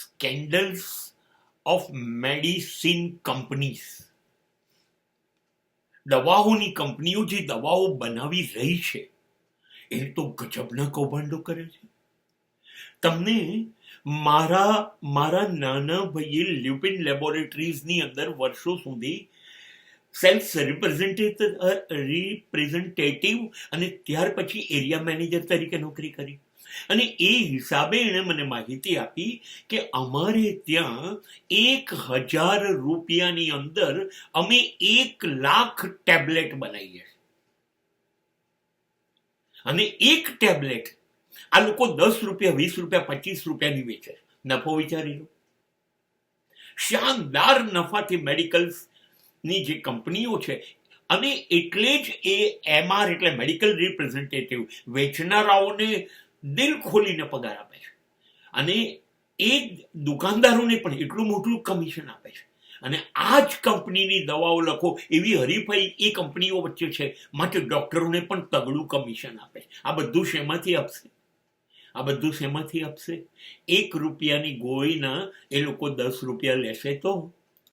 Scandals of medicine companies, દવાઓની કંપનીઓ જે દવાઓ બનાવી રહી છે એ તો ગજબના કૌભાંડો કરે છે. તમને મારા નાના ભાઈએ લ્યુપિન લેબોરેટરીઝની અંદર વર્ષો સુધી સેલ્સ રિપ્રેઝેન્ટેટિવ અને ત્યાર પછી એરિયા મેનેજર તરીકે નોકરી કરી. અને એ હિસાબે એણે મને માહિતી આપી કે અમારે ત્યાં 1,000 રૂપિયાની અંદર અમે 1,00,000 ટેબ્લેટ બનાવીએ. અને એક ટેબ્લેટ આ લોકો 10 રૂપિયા, 20 રૂપિયા, 25 રૂપિયાની વેચે. નફો વિચારી લો. શાનદાર નફાથી મેડિકલ્સ ની જે કંપનીઓ છે, અને એટલે જ એ MR એટલે મેડિકલ રિપ્રેઝેન્ટેટિવ વેચનારાઓને દિલ ખોલીને પગાર આપે છે, અને એ દુકાનદારોને પણ એટલું મોટું કમિશન આપે છે. અને આ જ કંપનીની દવાઓ લખો એવી હરીફાઈ એ કંપનીઓ વચ્ચે છે, માટે ડોક્ટરોને પણ તગડું કમિશન આપે છે. આ બધું શેમાંથી આપશે? 1 રૂપિયાની ગોળીના એ લોકો 10 રૂપિયા લેશે તો